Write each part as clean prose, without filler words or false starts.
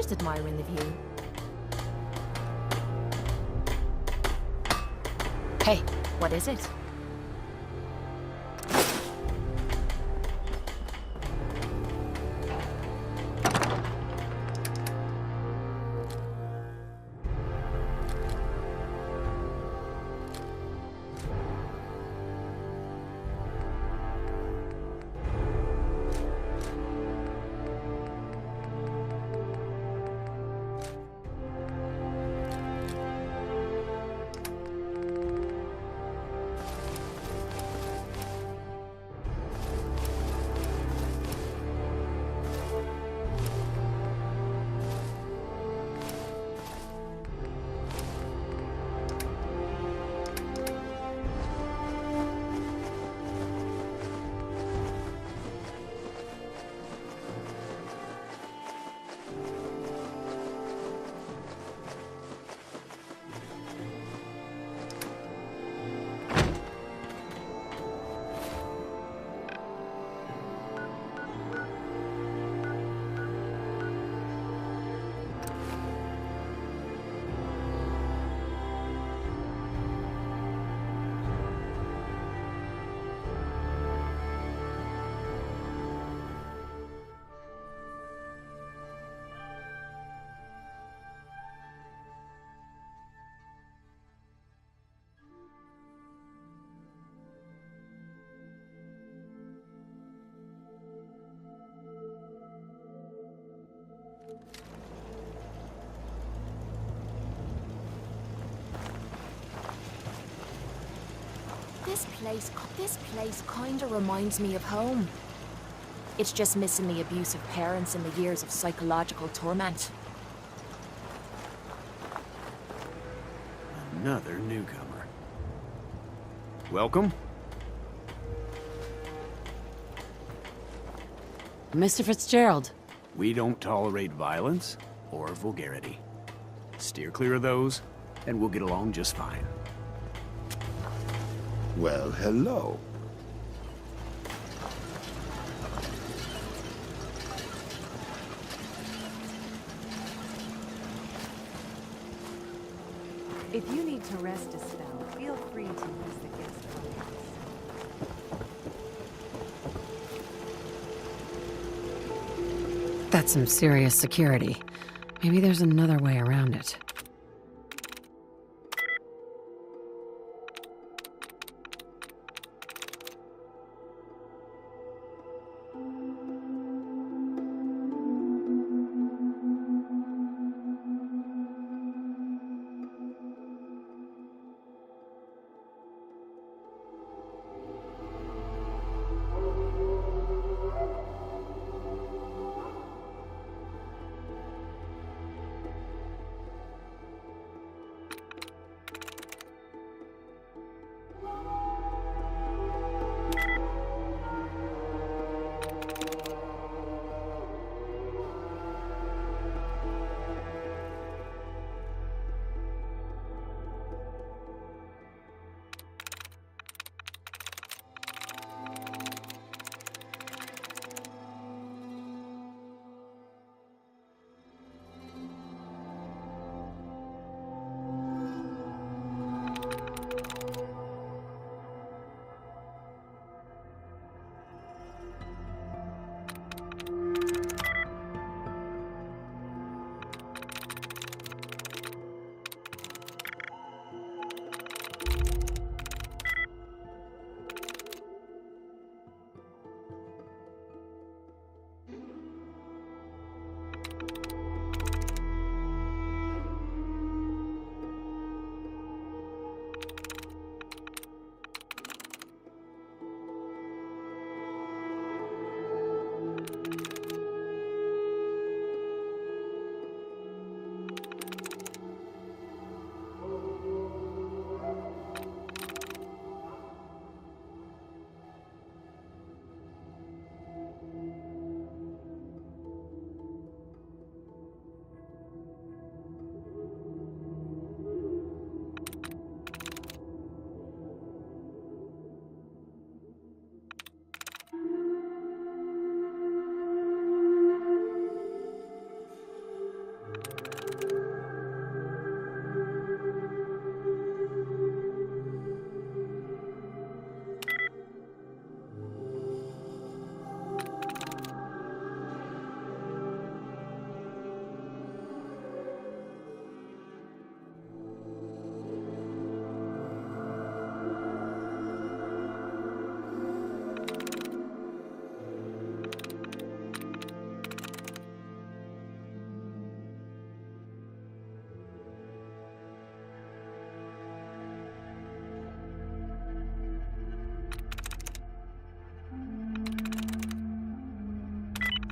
just admiring the view. Hey, what is it? This place kinda reminds me of home. It's just missing the abusive parents and the years of psychological torment. Another newcomer. Welcome. Mr. Fitzgerald. We don't tolerate violence or vulgarity. Steer clear of those, and we'll get along just fine. Well, hello. If you need to rest a spell, feel free to use the guest room. That's some serious security. Maybe there's another way around it.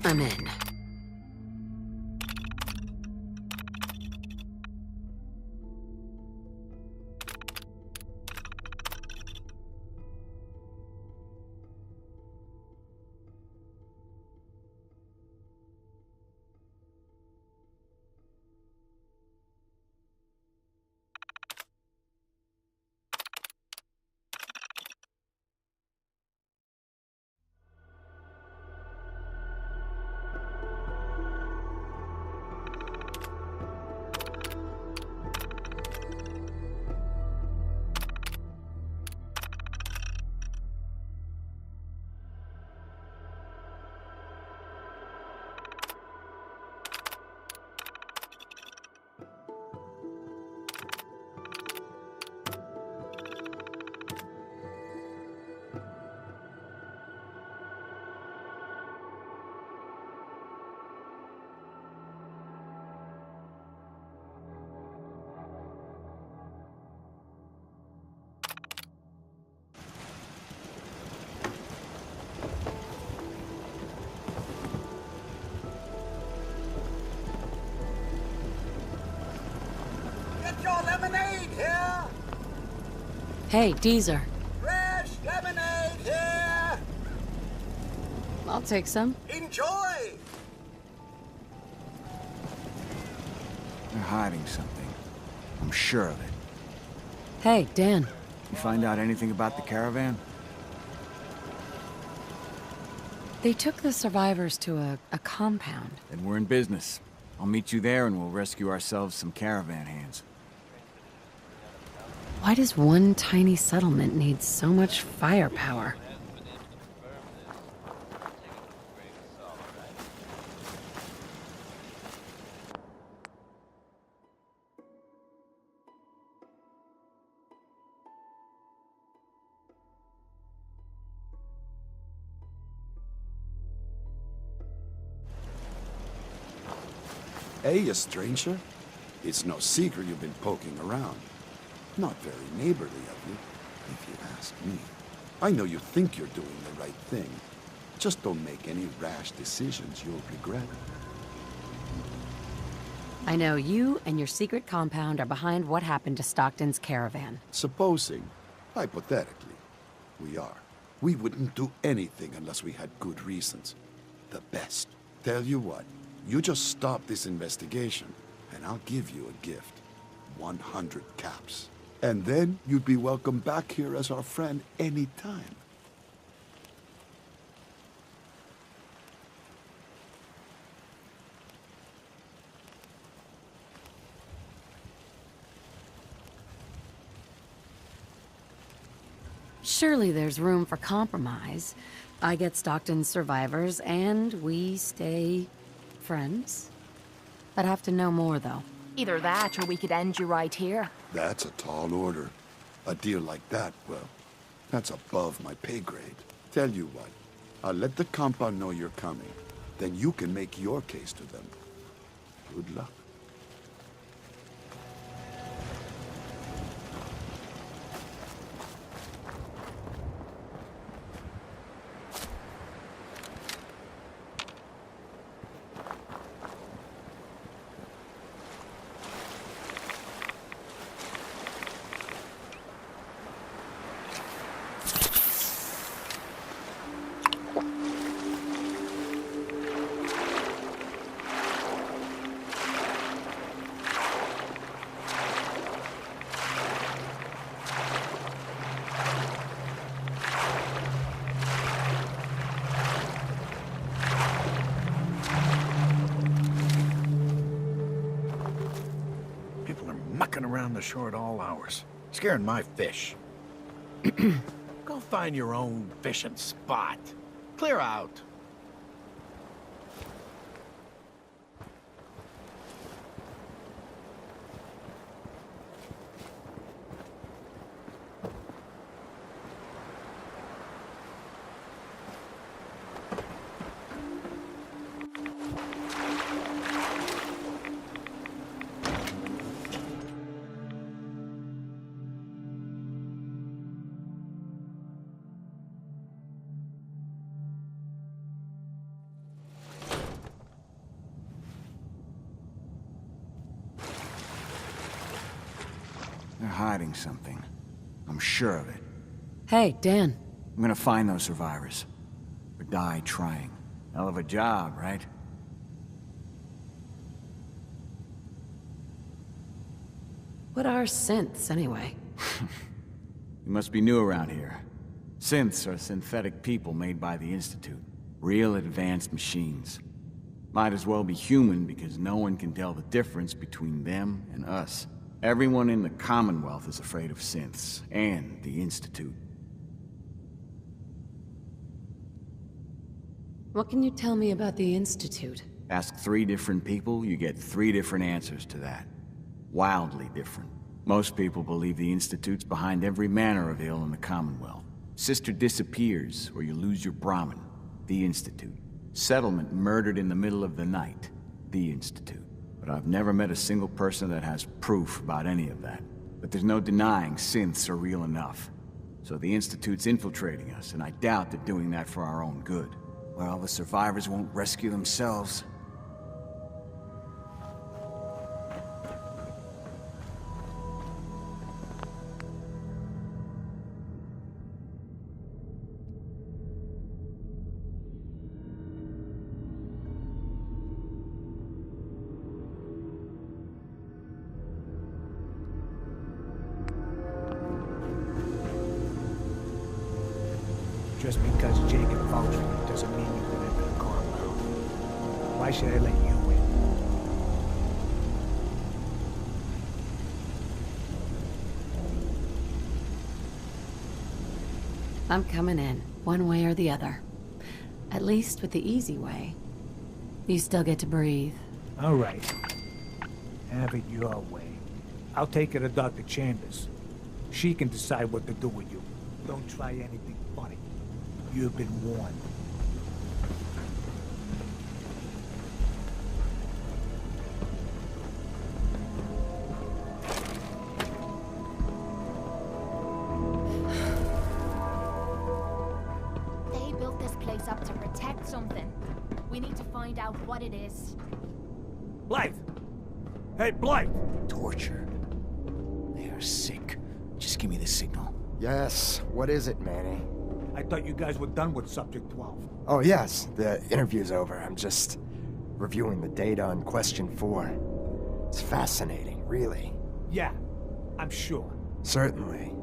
I'm in. Get your lemonade here! Hey, Deezer. Fresh lemonade here! I'll take some. Enjoy! They're hiding something. I'm sure of it. Hey, Dan. You find out anything about the caravan? They took the survivors to a compound. Then we're in business. I'll meet you there and we'll rescue ourselves some caravan hands. Why does one tiny settlement need so much firepower? Hey, you stranger. It's no secret you've been poking around. Not very neighborly of you, if you ask me. I know you think you're doing the right thing. Just don't make any rash decisions you'll regret. I know you and your secret compound are behind what happened to Stockton's caravan. Supposing, hypothetically, we are. We wouldn't do anything unless we had good reasons. The best. Tell you what, you just stop this investigation, and I'll give you a gift. 100 caps. And then you'd be welcome back here as our friend anytime. Surely there's room for compromise. I get Stockton's survivors, and we stay friends. I'd have to know more, though. Either that, or we could end you right here. That's a tall order. A deal like that, well, that's above my pay grade. Tell you what, I'll let the compound know you're coming. Then you can make your case to them. Good luck. Mucking around the shore at all hours, scaring my fish. Go find your own fishing spot. Clear out. They're hiding something. I'm sure of it. Hey, Dan. I'm gonna find those survivors. Or die trying. Hell of a job, right? What are synths, anyway? You must be new around here. Synths are synthetic people made by the Institute. Real advanced machines. Might as well be human because no one can tell the difference between them and us. Everyone in the Commonwealth is afraid of synths, and the Institute. What can you tell me about the Institute? Ask 3 different people, you get 3 different answers to that. Wildly different. Most people believe the Institute's behind every manner of ill in the Commonwealth. Sister disappears, or you lose your Brahmin. The Institute. Settlement murdered in the middle of the night. The Institute. But I've never met a single person that has proof about any of that. But there's no denying synths are real enough. So the Institute's infiltrating us, and I doubt they're doing that for our own good. Well, the survivors won't rescue themselves. Just because Jacob vouched for you doesn't mean you can enter the compound. Why should I let you in? I'm coming in, one way or the other. At least with the easy way. You still get to breathe. All right. Have it your way. I'll take her to Dr. Chambers. She can decide what to do with you. Don't try anything funny. You've been warned. They built this place up to protect something. We need to find out what it is. Blythe! Hey, Blythe! Torture. They are sick. Just give me the signal. Yes, what is it, Manny? I thought you guys were done with Subject 12. Oh yes, the interview's over. I'm just reviewing the data on Question 4. It's fascinating, really. Yeah, I'm sure. Certainly.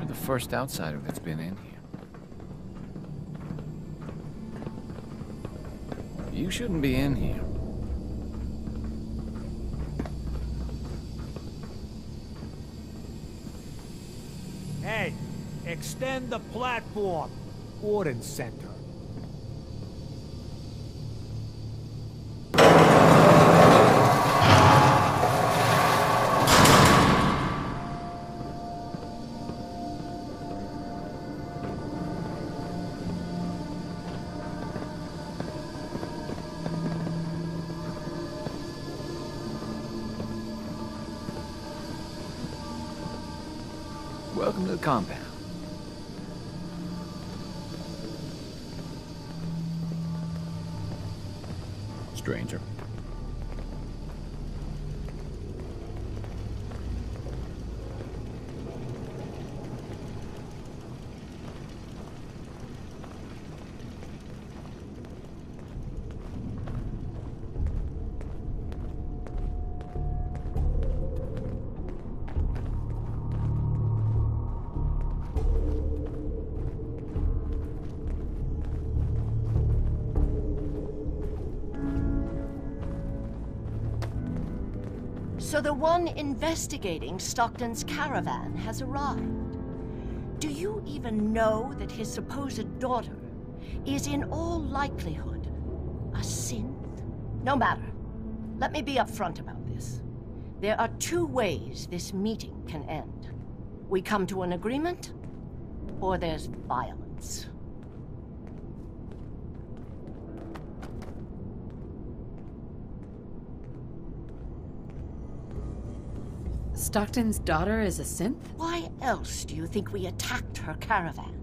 The first outsider that's been in here. You shouldn't be in here. Hey, extend the platform. Ordnance Center. Welcome to the compound. Stranger. So the one investigating Stockton's caravan has arrived. Do you even know that his supposed daughter is in all likelihood a synth? No matter. Let me be upfront about this. There are 2 ways this meeting can end. We come to an agreement, or there's violence. Stockton's daughter is a synth? Why else do you think we attacked her caravan?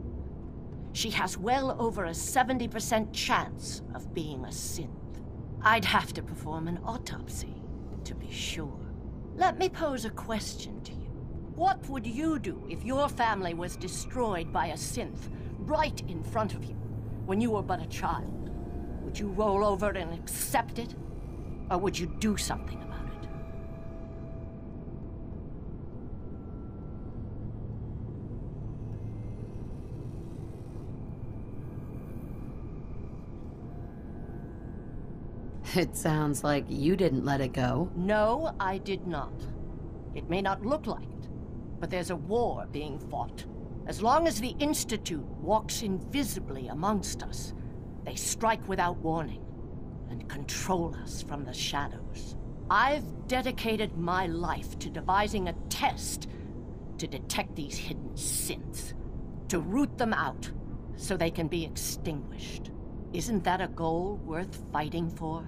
She has well over a 70% chance of being a synth. I'd have to perform an autopsy, to be sure. Let me pose a question to you. What would you do if your family was destroyed by a synth right in front of you when you were but a child? Would you roll over and accept it? Or would you do something about it? It sounds like you didn't let it go. No, I did not. It may not look like it, but there's a war being fought. As long as the Institute walks invisibly amongst us, they strike without warning and control us from the shadows. I've dedicated my life to devising a test to detect these hidden synths, to root them out so they can be extinguished. Isn't that a goal worth fighting for?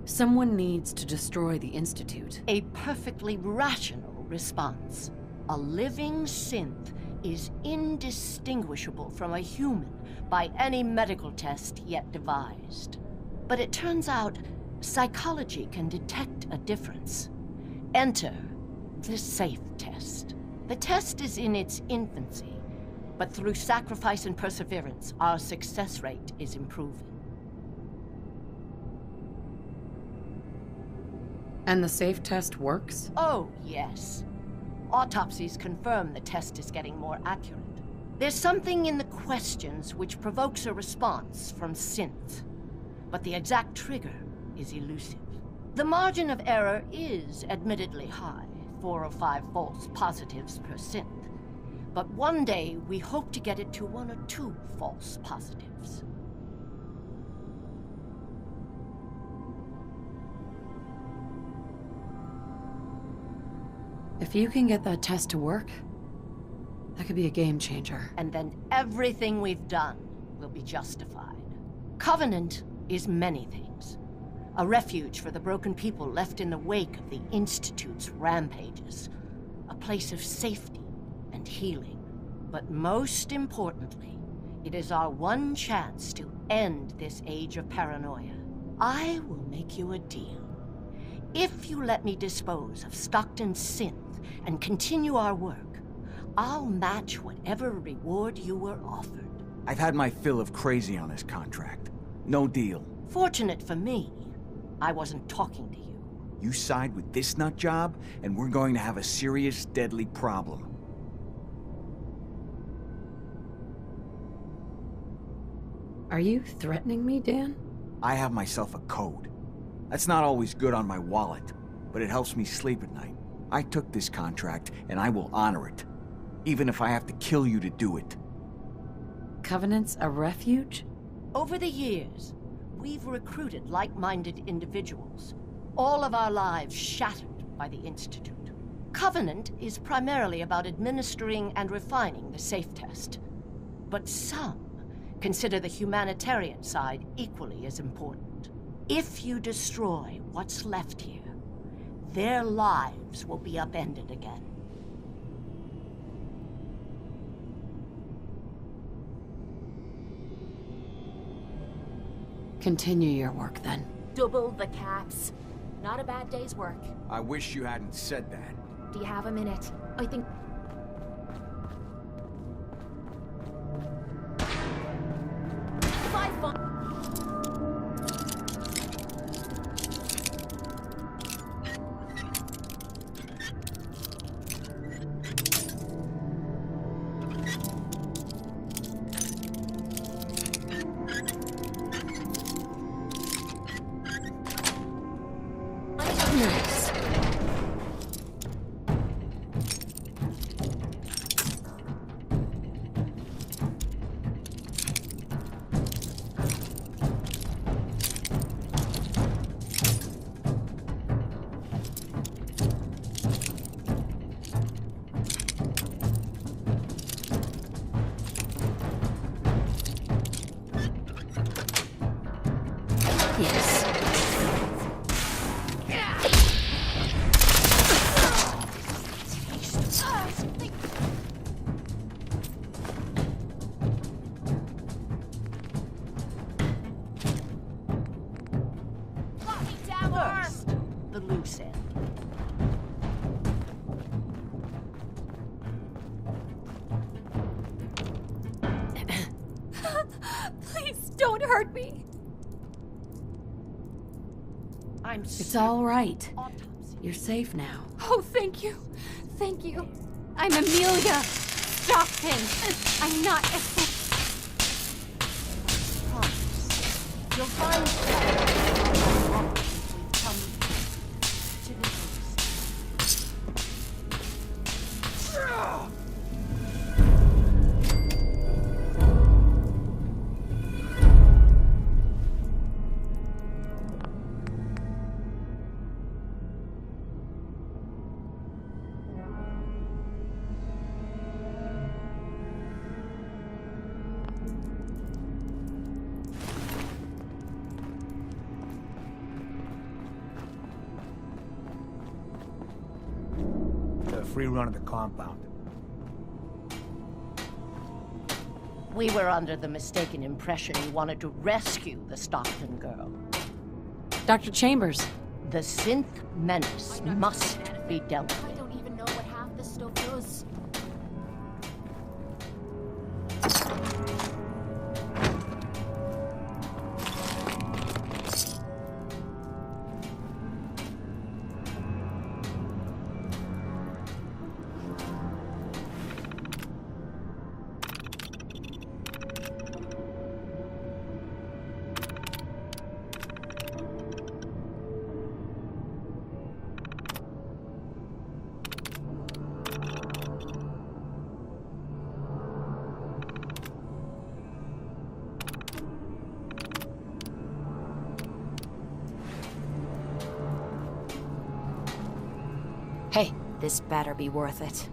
Someone needs to destroy the Institute. A perfectly rational response. A living synth is indistinguishable from a human by any medical test yet devised. But it turns out psychology can detect a difference. Enter the SAFE test. The test is in its infancy, but through sacrifice and perseverance, our success rate is improving. And the SAFE test works? Oh, yes. Autopsies confirm the test is getting more accurate. There's something in the questions which provokes a response from synths, but the exact trigger is elusive. The margin of error is admittedly high, 4 or 5 false positives per synth, but one day we hope to get it to 1 or 2 false positives. If you can get that test to work, that could be a game changer. And then everything we've done will be justified. Covenant is many things. A refuge for the broken people left in the wake of the Institute's rampages. A place of safety and healing. But most importantly, it is our one chance to end this age of paranoia. I will make you a deal. If you let me dispose of Stockton's synth and continue our work, I'll match whatever reward you were offered. I've had my fill of crazy on this contract. No deal. Fortunate for me, I wasn't talking to you. You side with this nut job, and we're going to have a serious, deadly problem. Are you threatening me, Dan? I have myself a code. That's not always good on my wallet, but it helps me sleep at night. I took this contract, and I will honor it. Even if I have to kill you to do it. Covenant's a refuge? Over the years, we've recruited like-minded individuals. All of our lives shattered by the Institute. Covenant is primarily about administering and refining the SAFE test. But some consider the humanitarian side equally as important. If you destroy what's left here, their lives will be upended again. Continue your work, then. Double the caps. Not a bad day's work. I wish you hadn't said that. Do you have a minute? I think... hurt me. It's all right. You're safe now. Oh, thank you. Thank you. I'm Amelia Stockton. I'm not a... You'll find we've come to the Free run of the compound. We were under the mistaken impression you wanted to rescue the Stockton girl. Dr. Chambers. The synth menace must be dealt I with. don't even know what half this stuff does. Hey, This better be worth it.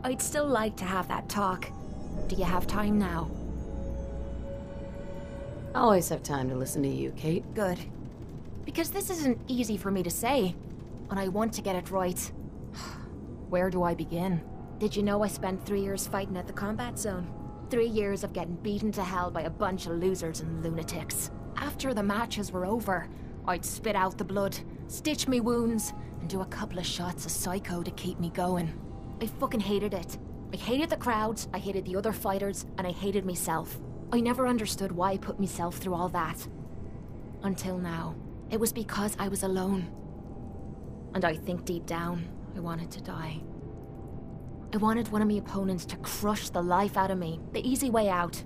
I'd still like to have that talk. Do you have time now? I always have time to listen to you, Kate. Good. Because this isn't easy for me to say, and I want to get it right. Where do I begin? Did you know I spent 3 years fighting at the combat zone? 3 years of getting beaten to hell by a bunch of losers and lunatics. After the matches were over, I'd spit out the blood, stitch me wounds, and do a couple of shots of Psycho to keep me going. I fucking hated it. I hated the crowds, I hated the other fighters, and I hated myself. I never understood why I put myself through all that. Until now. It was because I was alone. And I think deep down, I wanted to die. I wanted one of my opponents to crush the life out of me, the easy way out.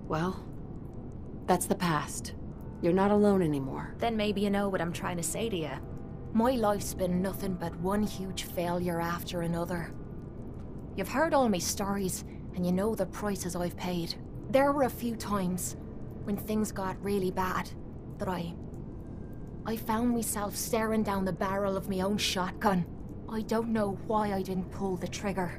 Well, that's the past. You're not alone anymore. Then maybe you know what I'm trying to say to you. My life's been nothing but one huge failure after another. You've heard all my stories, and you know the prices I've paid. There were a few times when things got really bad that I found myself staring down the barrel of my own shotgun. I don't know why I didn't pull the trigger.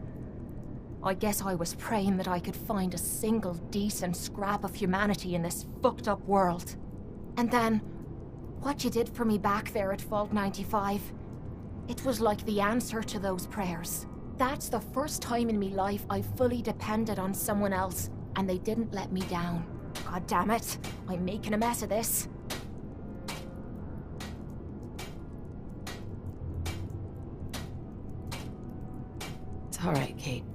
I guess I was praying that I could find a single decent scrap of humanity in this fucked up world. And then, what you did for me back there at Vault 95, it was like the answer to those prayers. That's the first time in my life I fully depended on someone else, and they didn't let me down. God damn it, I'm making a mess of this. It's all right, Kate.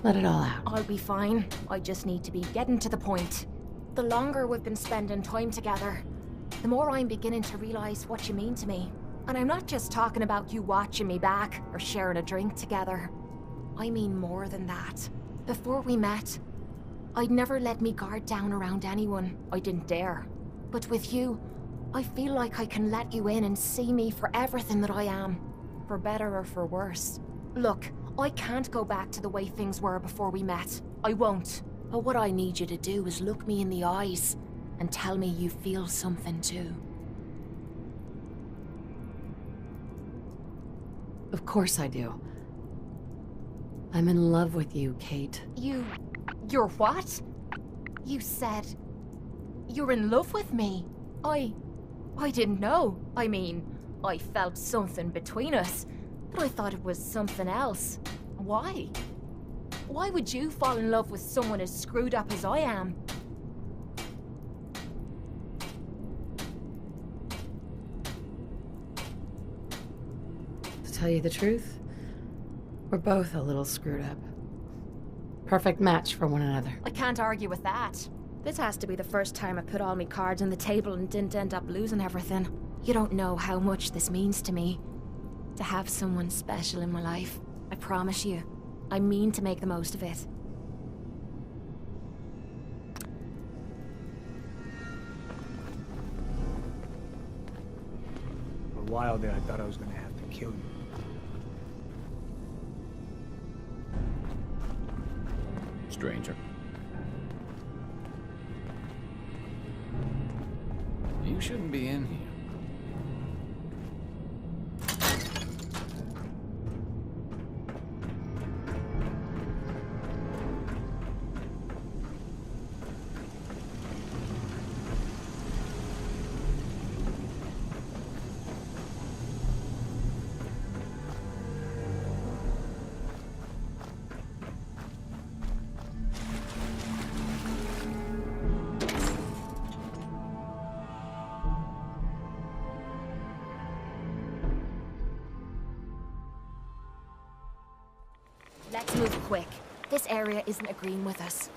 Let it all out. I'll be fine. I just need to be getting to the point. The longer we've been spending time together, the more I'm beginning to realize what you mean to me. And I'm not just talking about you watching me back or sharing a drink together. I mean more than that. Before we met, I'd never let me guard down around anyone. I didn't dare. But with you, I feel like I can let you in and see me for everything that I am. For better or for worse. Look, I can't go back to the way things were before we met. I won't. But what I need you to do is look me in the eyes and tell me you feel something too. Of course I do. I'm in love with you, Kate. You're what? You said you're in love with me. I didn't know. I mean, I felt something between us, but I thought it was something else. Why? Why would you fall in love with someone as screwed up as I am? tell you the truth, we're both a little screwed up. Perfect match for one another. I can't argue with that. This has to be the first time I put all my cards on the table and didn't end up losing everything. You don't know how much this means to me. To have someone special in my life. I promise you. I mean to make the most of it. For a while there, I thought I was gonna have to kill you. Stranger. You shouldn't be in here. Let's move quick. This area isn't agreeing with us.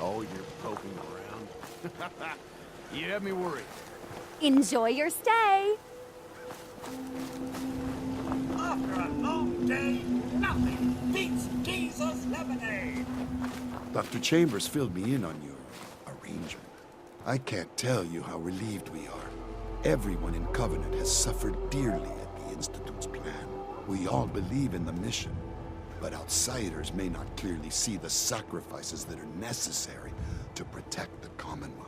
Oh, you're poking around? You have me worried. Enjoy your stay. After a long day, nothing beats Jesus lemonade. Dr. Chambers filled me in on your arrangement. I can't tell you how relieved we are. Everyone in Covenant has suffered dearly at the Institute's plan. We all believe in the mission, but outsiders may not clearly see the sacrifices that are necessary to protect the Commonwealth.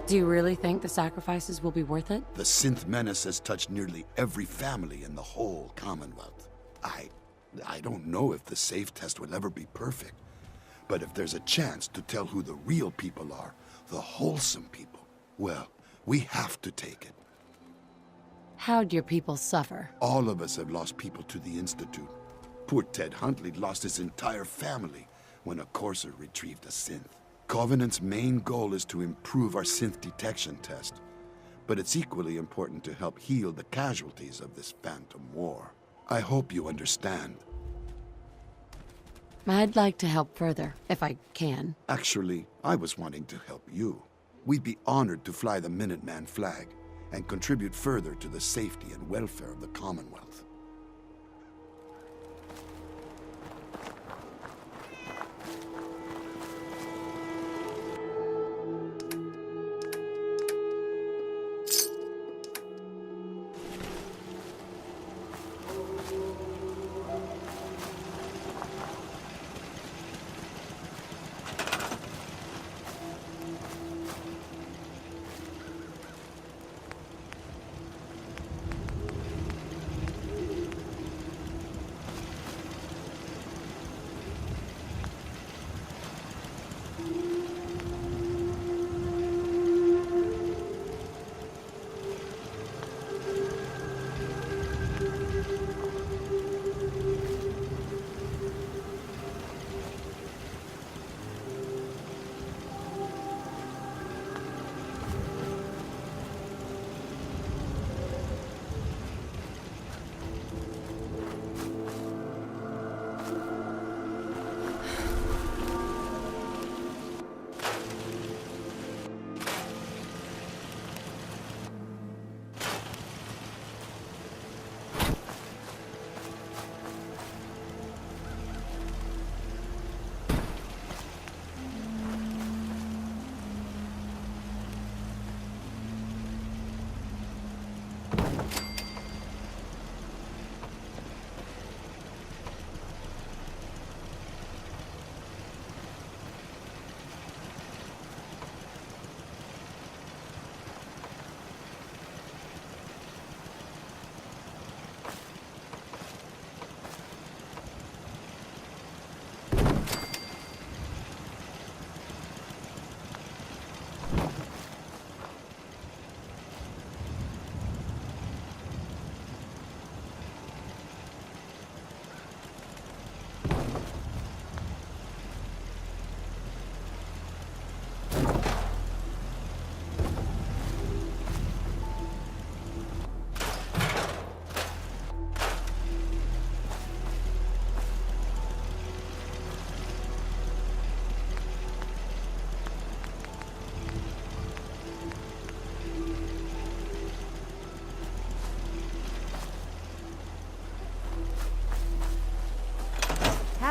Do you really think the sacrifices will be worth it? The synth menace has touched nearly every family in the whole Commonwealth. I don't know if the safe test will ever be perfect, but if there's a chance to tell who the real people are, the wholesome people, well, we have to take it. How'd your people suffer? All of us have lost people to the Institute. Poor Ted Huntley lost his entire family when a Courser retrieved a synth. Covenant's main goal is to improve our synth detection test, but it's equally important to help heal the casualties of this phantom war. I hope you understand. I'd like to help further, if I can. Actually, I was wanting to help you. We'd be honored to fly the Minuteman flag and contribute further to the safety and welfare of the Commonwealth.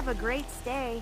Have a great stay.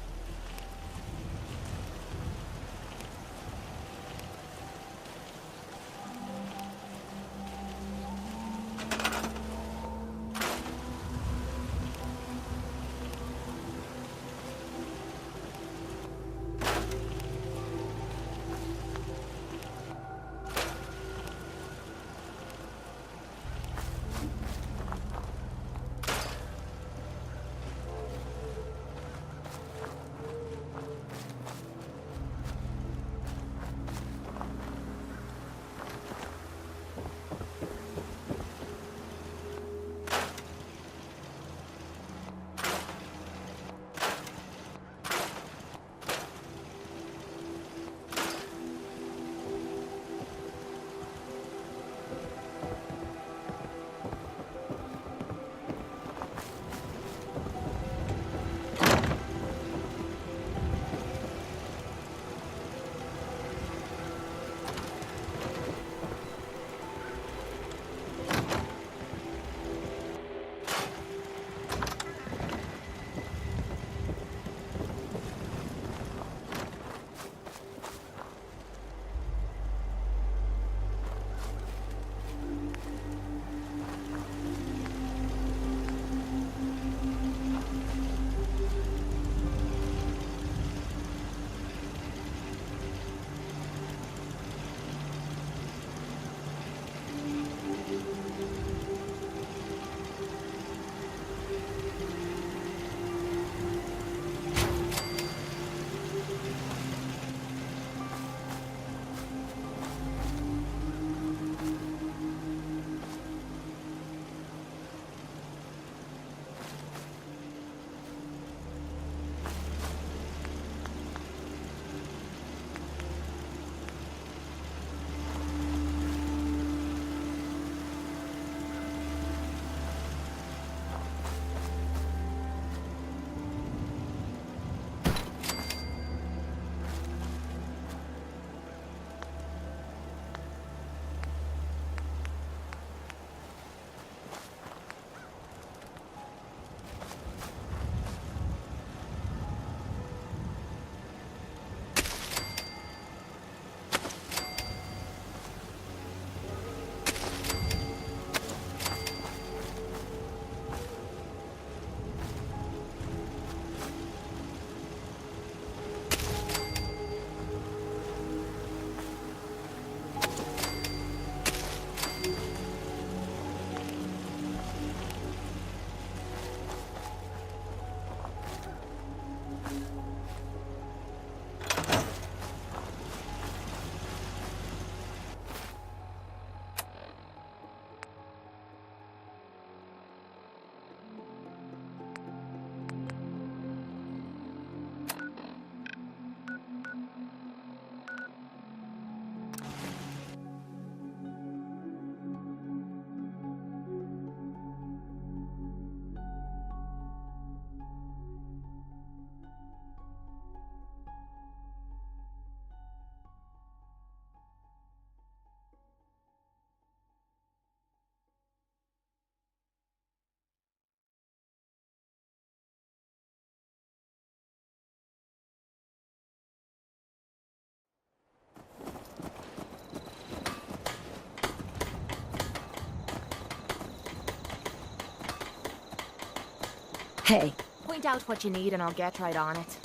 Hey. Point out what you need and I'll get right on it.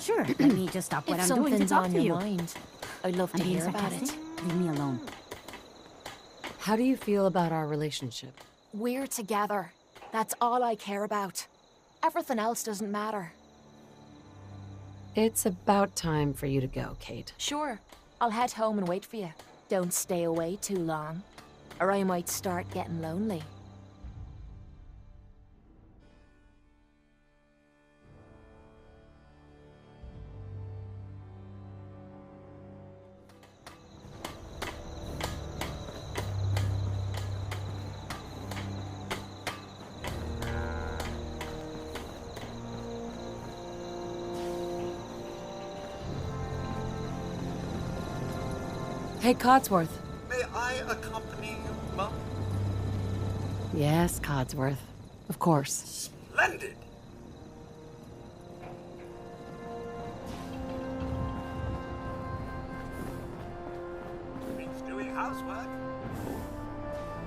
Sure, let me just stop what I'm doing to talk to you. If something's on your mind, I'd love to hear about it. Leave me alone. How do you feel about our relationship? We're together. That's all I care about. Everything else doesn't matter. It's about time for you to go, Kate. Sure. I'll head home and wait for you. Don't stay away too long, or I might start getting lonely. Hey, Codsworth. May I accompany you, Mum? Yes, Codsworth. Of course. Splendid!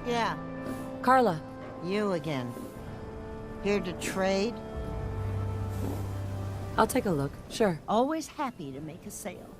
Yeah, Carla. you again. Here to trade? I'll take a look, sure. Always happy to make a sale.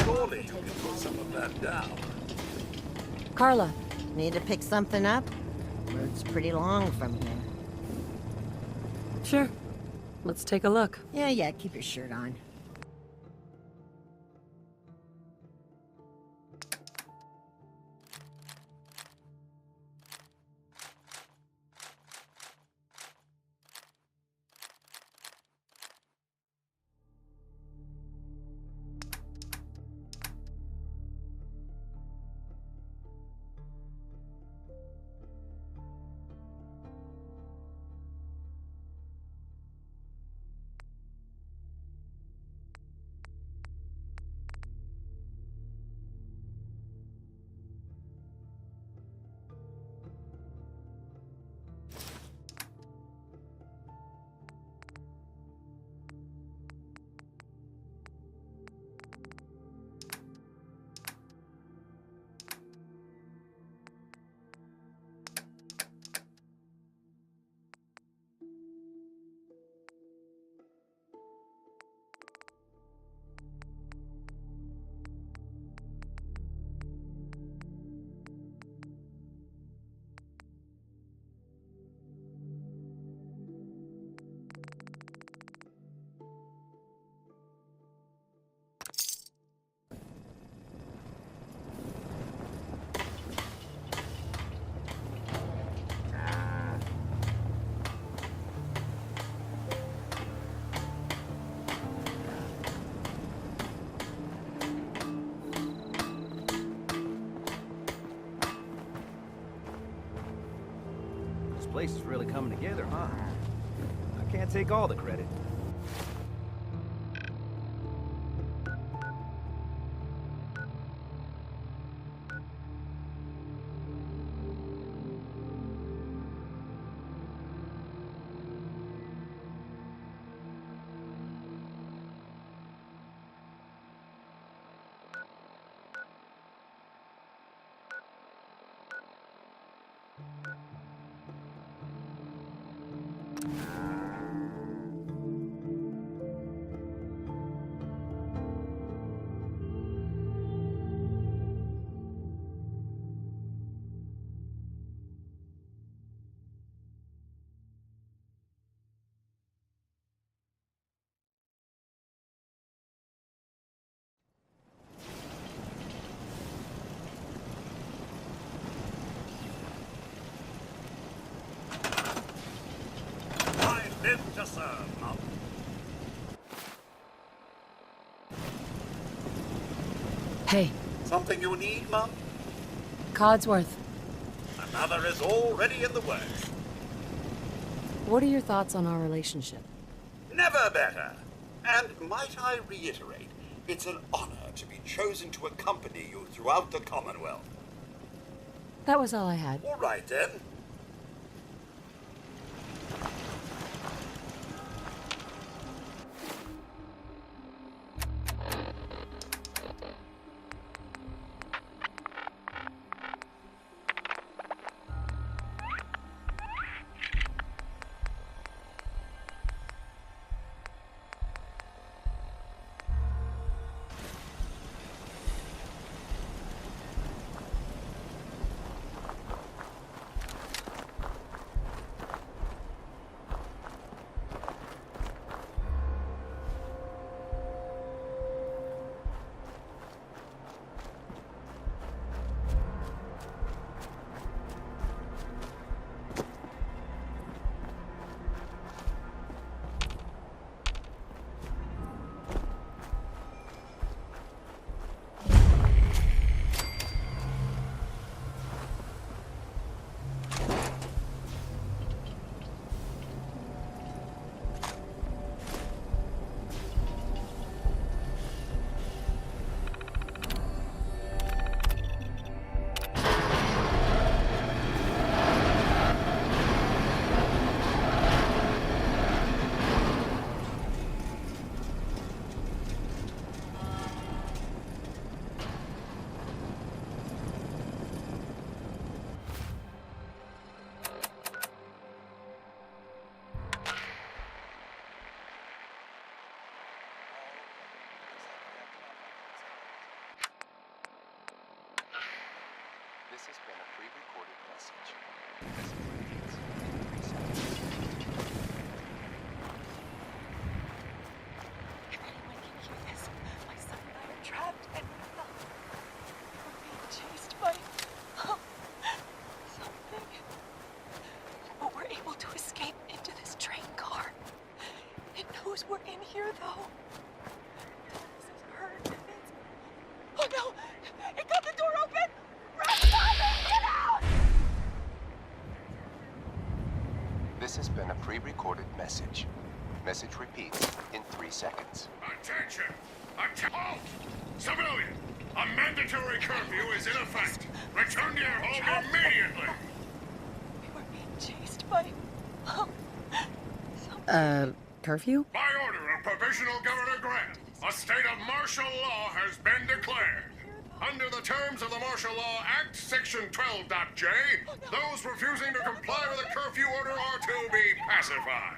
Surely you can put some of that down. Carla. Need to pick something up? Road's pretty long from here. Sure. Let's take a look. Yeah, keep your shirt on. Place is really coming together, huh? I can't take all the credit. Live to serve, Mum. Hey. Something you need, Mum? Codsworth, Another is already in the works. what are your thoughts on our relationship? Never better. And might I reiterate, it's an honor to be chosen to accompany you throughout the Commonwealth. That was all I had. All right, then. This has been a pre-recorded message. If anyone can hear this, my son and I are trapped and we're being chased by something. But we're able to escape into this train car. It knows we're in here, though. This is hurt. Oh no! It got the door open! Get out! This has been a pre-recorded message. Message repeats in 3 seconds. Attention! Halt! Civilian! A mandatory curfew is in effect. Return to your home immediately! We were being chased by... Curfew? By order of Provisional Governor Grant, a state of martial law has been declared. Under the terms of the Martial Law Act, Section 12.J, those refusing to comply with a curfew order are to be pacified.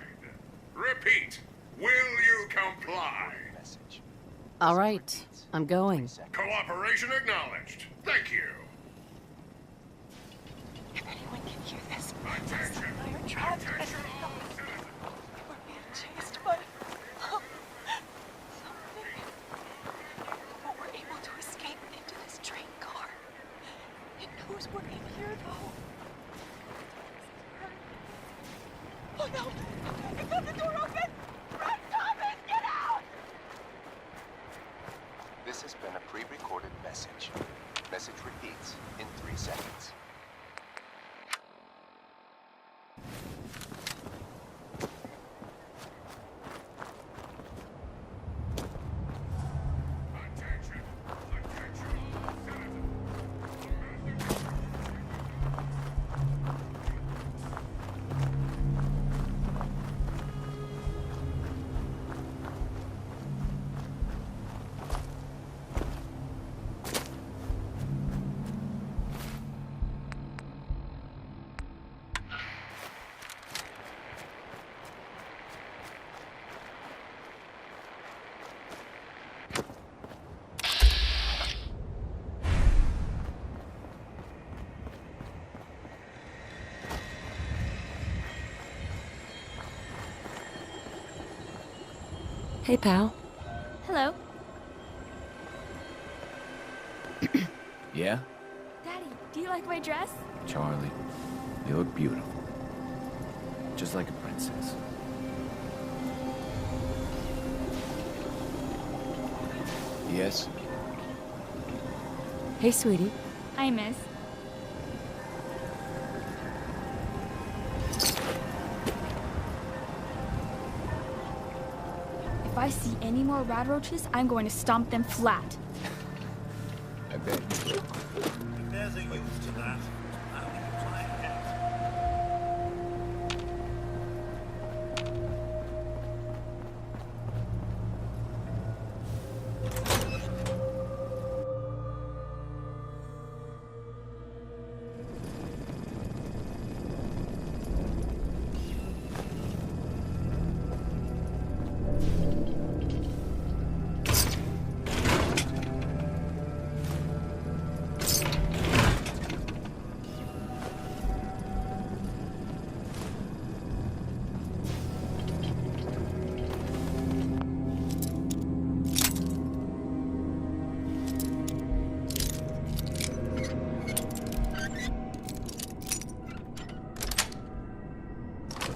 Repeat, will you comply? All right, I'm going. Cooperation acknowledged. Thank you. If anyone can hear this, my son and I are trapped and we're being chased by something. But we're able to escape into this train car. It knows we're in here, though. Oh no! It got the door open! Run, Thomas! Get out! This has been a pre-recorded message. Message repeats in 3 seconds. Hey, pal. Hello. Yeah? Daddy, do you like my dress? Charlie, you look beautiful. Just like a princess. Yes? Hey, sweetie. Hi, miss. If I see any more rat roaches, I'm going to stomp them flat. I bet. There's a use to that. How do you try and get?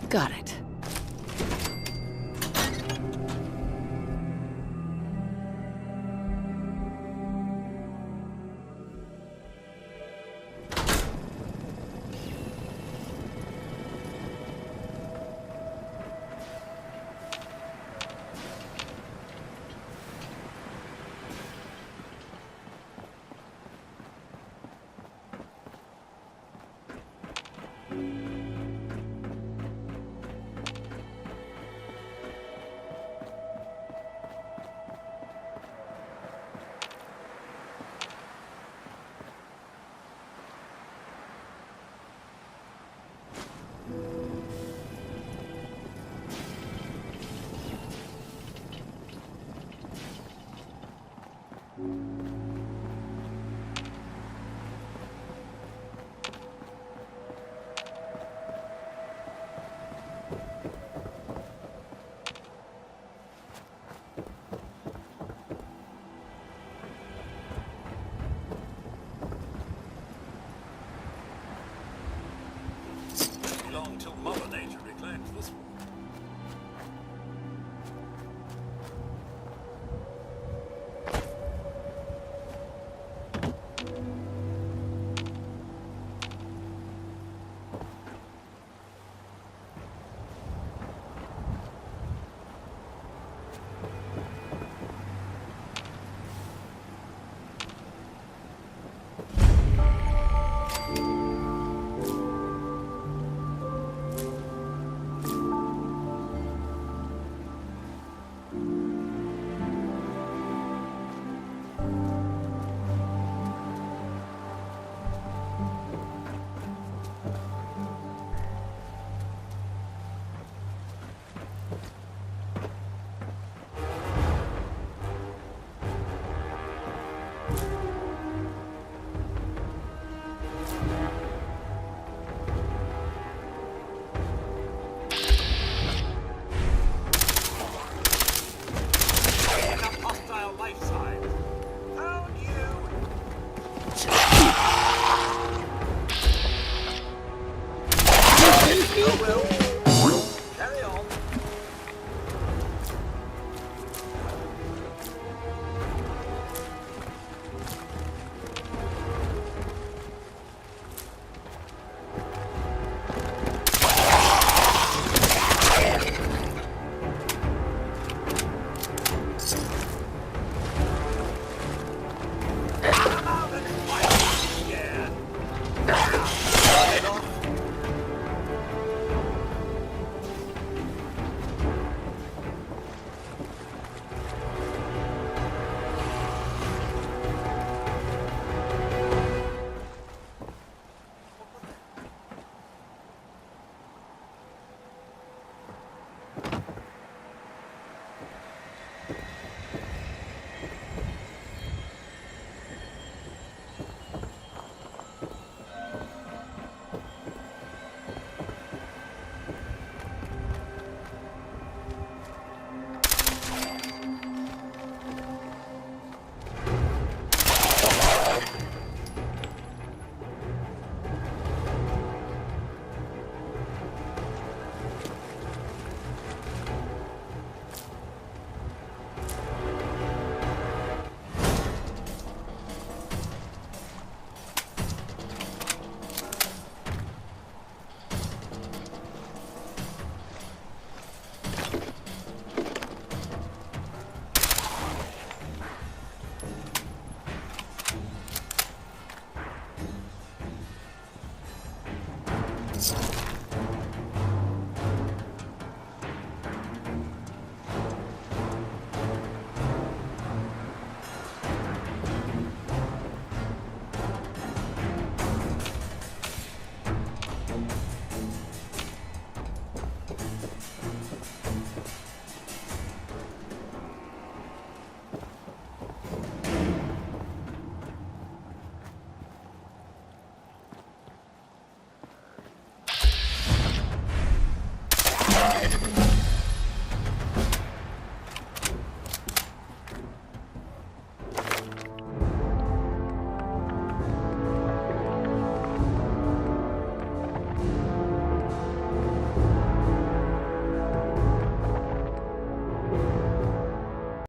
Got it. Long till Mother Nature reclaims this one. Oh well.